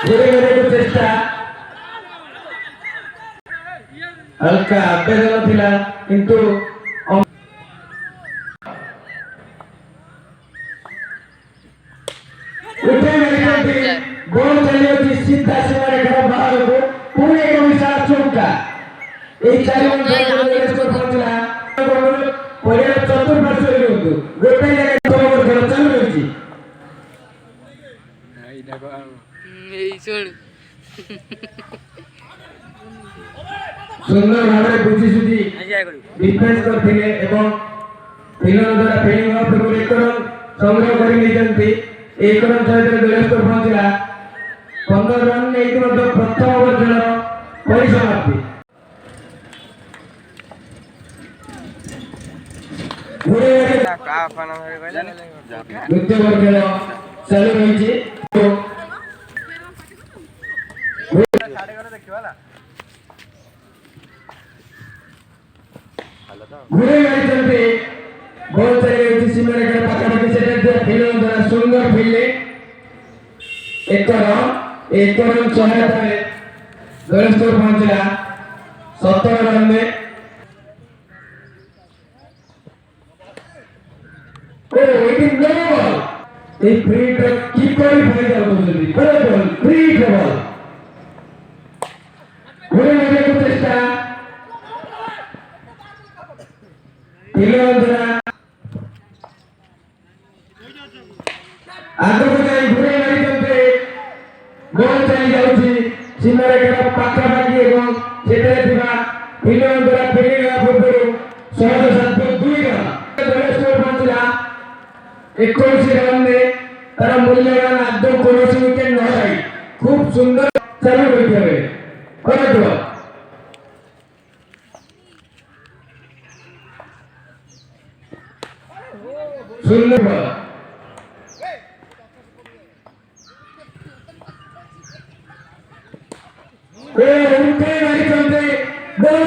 घुरे चेष्टा हल्का अभ्यास थिला किंतु बॉल चली सीधा सीमारे घर बाहर को पुणे एक विशाल चौका एक चारि स्कोर पहुंचला पहिले चतुर्पार्श्व होतो गोटे जगह तोर खेल चालू रहिछि आई देखो एई सुन सुंदर भाବରେ बुझी सुझी डिफेंस करथिले एवं फिल्डर द्वारा फील्डिंग ऑफ द एक रन संग्रह କରି ନେଇଛନ୍ତି एक रन सहित दल स्कोर पहुंचला 15 रन ने इतिमध्य प्रथम ओवर खेलर परिसमाप्ति द्वितीय ओवर खेल चालू रही घुरे मारी बॉल चली सीमारे घर पाखापाखि फील्डर द्वारा सुंदर फील्डिंग एक रन सहायता दल स्कोर पहुंचला 17 रन में नो बॉल ए फ्री ट्रक कीपर फायदा होती बॉल फ्री बॉल घुरे मारे को चेष्टा फील्डर द्वारा आगे जाई घुरे मारी बॉल चली जाउछि सीमारे घर पाखापाखि एवं सेଠାରେ ଥିବା ଫିଲ୍ଡର ଦ୍ୱାରା ଫିଲ୍ଡିଂ ହେବା ପୂର୍ବରୁ सहज साध्य 2 रन दल स्कोर पहुंचला 21 रन में तार मूल्यवान आदौ कौन विकेट न जाई खूब सुंदर चालू रही करदो सुंदर बॉल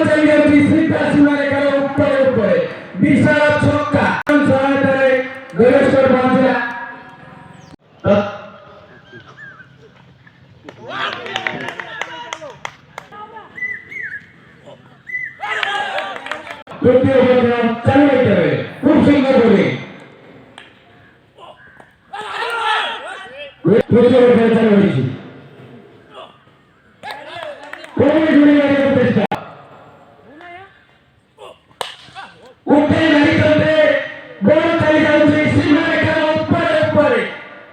चली जाती सीधा सीमारे घर ऊपर विशाल छक्का सहायता दल स्कोर पहुंचला तृतीय ओवर चालू रही खूब सुंदर बॉलिंग तृतीय ओवर चालू रही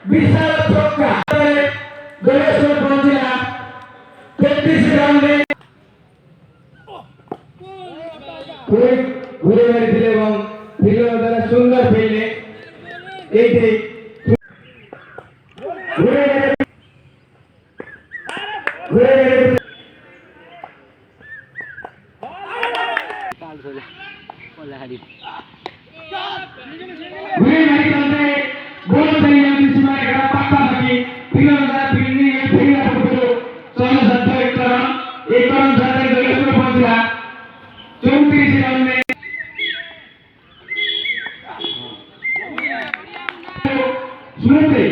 विशाल छक्का दल स्कोर पहुंचला 33 रन में घुरे मारी एवं फील्डर द्वारा सुंदर फील्डिंग एठी घुरे मारी बॉल चली जाती सीमारे घर पाखापाखि फील्डर द्वारा फील्डिंग फील्ड पूର୍ବରୁ सहज साध्य एक रन सहित दल स्कोर पहुंचला 34 रन में स्मृति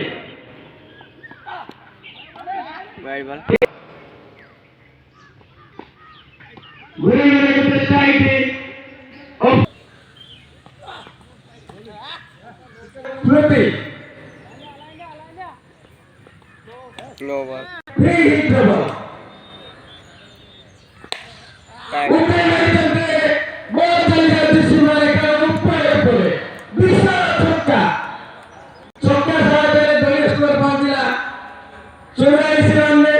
घुरे मारे को चेष्टा स्मृति लो बॉल फ्री हिट बॉल ऊपर चलते बॉल चली जाती सीमारे घर ऊपर विशाल छक्का सहायता दल स्कोर पहुंचला 44 रन में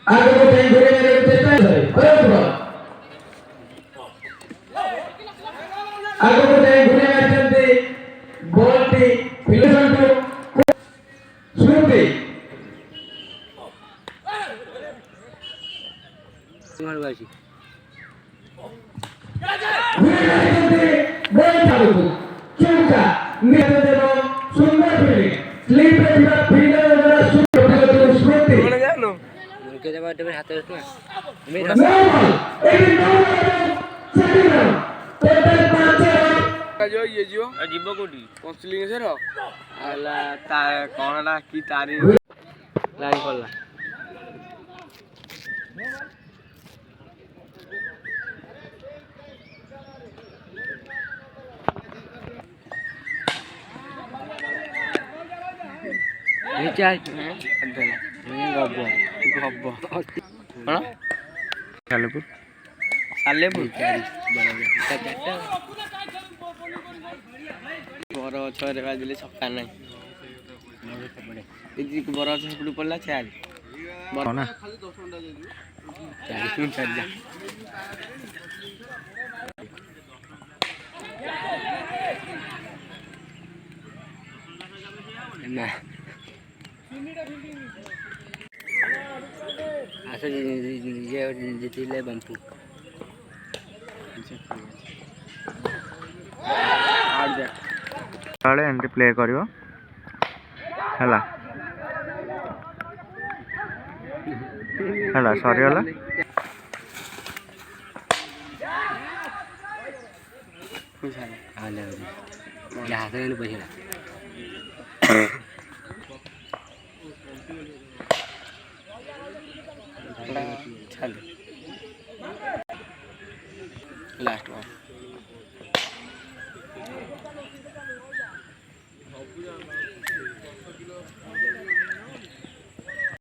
आगे बढ़े घुरे मारे को चेष्टा आगे बढ़े घुरे मारी बॉल टी फील्डर स्मृति बॉल चालू चौका सुंदर फील्डिंग स्लिप फील्डर द्वारा स्मृति मुझे जब तेरे हाथ में मैं नो बॉल एटी no second run total 5 run जो ये जो जीव कोटी पंचलिंग से रो आला ता कोनडा की तारी लाइन पड़ला रिचार्ज गब्ब कौन सालेपुर सालेपुर बर छे बाजिले छक्का ना बर छपड़ पड़ा चार ना ना आस जीतिले बंपू एमती प्ले कर सरीगला हाथ में पैसा लास्ट बार